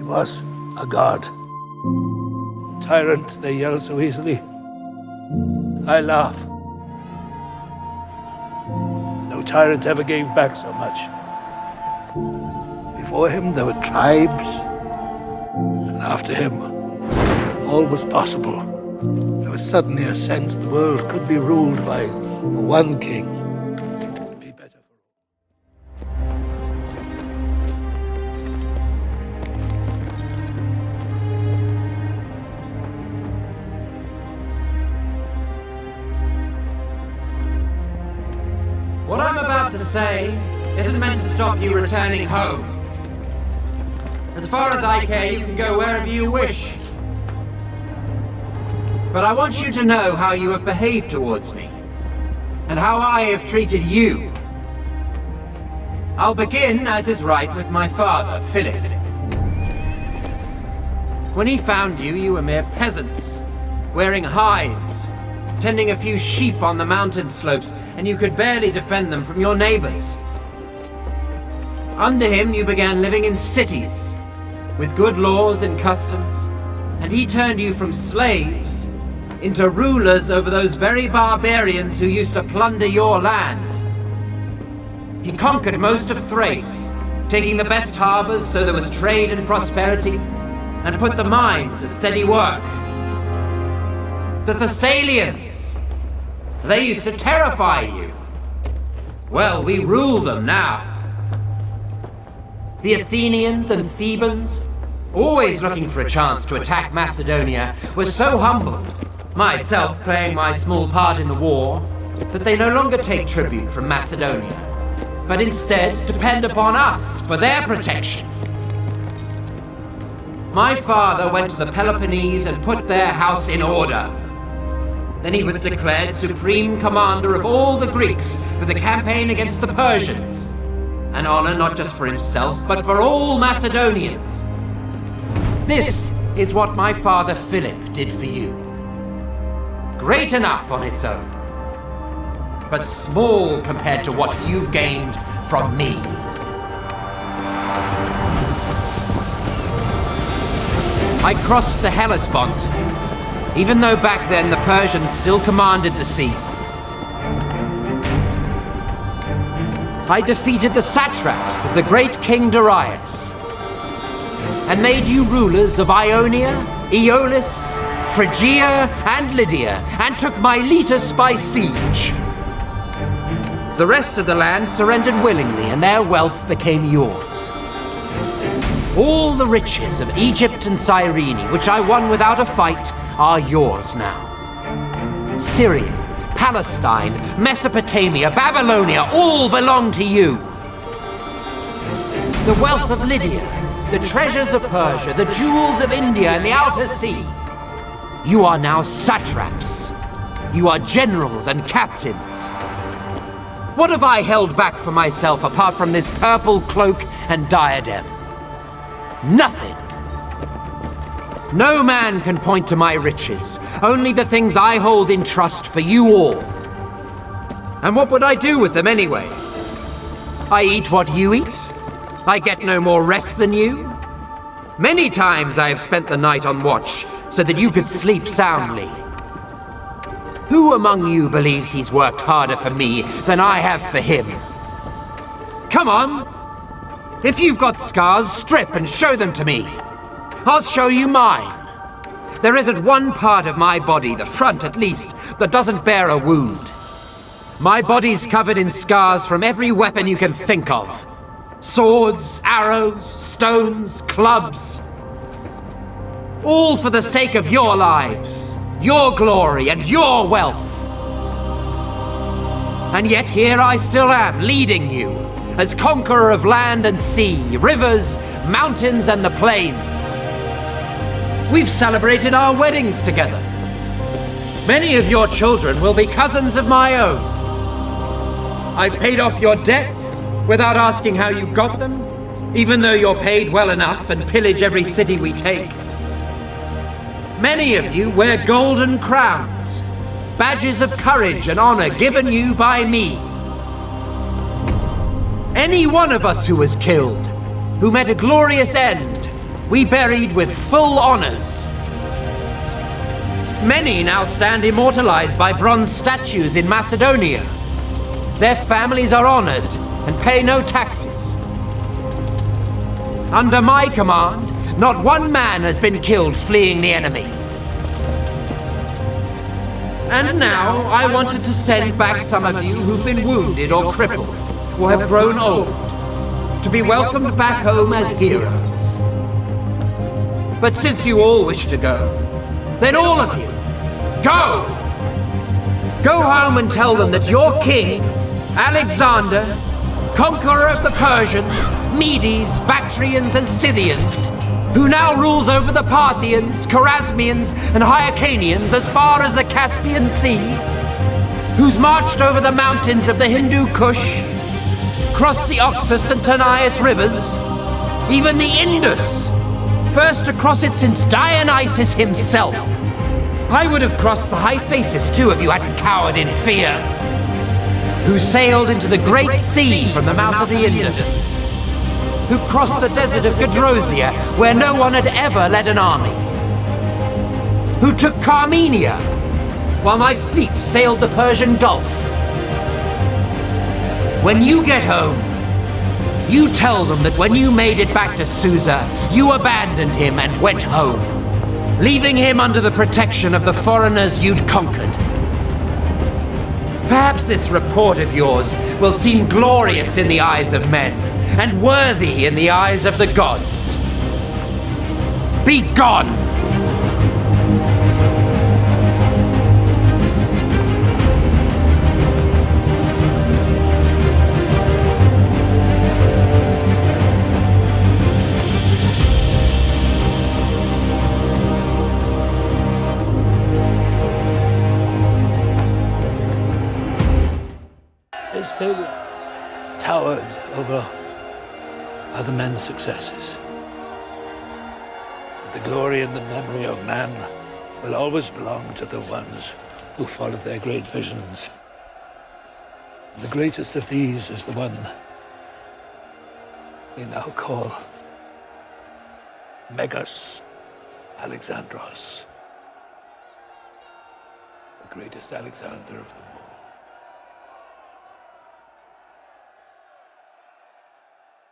was a god. Tyrant, they yell so easily. I laugh. No tyrant ever gave back so much. Before him there were tribes, and after him all was possible. There was suddenly a sense the world could be ruled by one king. It'd be better for all. What I'm about to say isn't meant to stop you returning home. As far as I care, you can go wherever you wish. But I want you to know how you have behaved towards me, and how I have treated you. I'll begin, as is right, with my father, Philip. When he found you, you were mere peasants, wearing hides, tending a few sheep on the mountain slopes, and you could barely defend them from your neighbors. Under him, you began living in cities, with good laws and customs, and he turned you from slaves into rulers over those very barbarians who used to plunder your land. He conquered most of Thrace, taking the best harbors so there was trade and prosperity, and put the mines to steady work. The Thessalians, they used to terrify you. Well, we rule them now. The Athenians and Thebans, always looking for a chance to attack Macedonia, were so humbled, myself playing my small part in the war, that they no longer take tribute from Macedonia, but instead depend upon us for their protection. My father went to the Peloponnese and put their house in order. Then he was declared supreme commander of all the Greeks for the campaign against the Persians. An honor not just for himself, but for all Macedonians. This is what my father Philip did for you. Great enough on its own, but small compared to what you've gained from me. I crossed the Hellespont, even though back then the Persians still commanded the sea. I defeated the satraps of the great King Darius, and made you rulers of Ionia, Aeolis, Phrygia, and Lydia, and took Miletus by siege. The rest of the land surrendered willingly, and their wealth became yours. All the riches of Egypt and Cyrene, which I won without a fight, are yours now. Syria, Palestine, Mesopotamia, Babylonia, all belong to you. The wealth of Lydia, the treasures of Persia, the jewels of India and the outer sea. You are now satraps. You are generals and captains. What have I held back for myself apart from this purple cloak and diadem? Nothing. No man can point to my riches, only the things I hold in trust for you all. And what would I do with them anyway? I eat what you eat. I get no more rest than you. Many times I have spent the night on watch so that you could sleep soundly. Who among you believes he's worked harder for me than I have for him? Come on! If you've got scars, strip and show them to me. I'll show you mine. There isn't one part of my body, the front at least, that doesn't bear a wound. My body's covered in scars from every weapon you can think of. Swords, arrows, stones, clubs. All for the sake of your lives, your glory, and your wealth. And yet here I still am, leading you, as conqueror of land and sea, rivers, mountains, and the plains. We've celebrated our weddings together. Many of your children will be cousins of my own. I've paid off your debts without asking how you got them, even though you're paid well enough and pillage every city we take. Many of you wear golden crowns, badges of courage and honor given you by me. Any one of us who was killed, who met a glorious end, we buried with full honors. Many now stand immortalized by bronze statues in Macedonia. Their families are honored and pay no taxes. Under my command, not one man has been killed fleeing the enemy. And now, I wanted to send back some of you who've been wounded or crippled, or have grown old, to be welcomed back home as heroes. But since you all wish to go, then all of you, go! Go home and tell them that your king, Alexander, conqueror of the Persians, Medes, Bactrians, and Scythians, who now rules over the Parthians, Chorasmians, and Hyrcanians as far as the Caspian Sea, who's marched over the mountains of the Hindu Kush, crossed the Oxus and Tanais rivers, even the Indus, first to cross it since Dionysus himself. I would have crossed the Hyphasis too if you hadn't cowered in fear. Who sailed into the Great Sea from the mouth of the Indus. Who crossed the desert of Gadrosia, where no one had ever led an army. Who took Carmenia, while my fleet sailed the Persian Gulf. When you get home, you tell them that when you made it back to Susa, you abandoned him and went home, leaving him under the protection of the foreigners you'd conquered. Perhaps this report of yours will seem glorious in the eyes of men, and worthy in the eyes of the gods. Be gone! They still towered over other men's successes. But the glory and the memory of man will always belong to the ones who followed their great visions. And the greatest of these is the one they now call Megas Alexandros, the greatest Alexander of them all.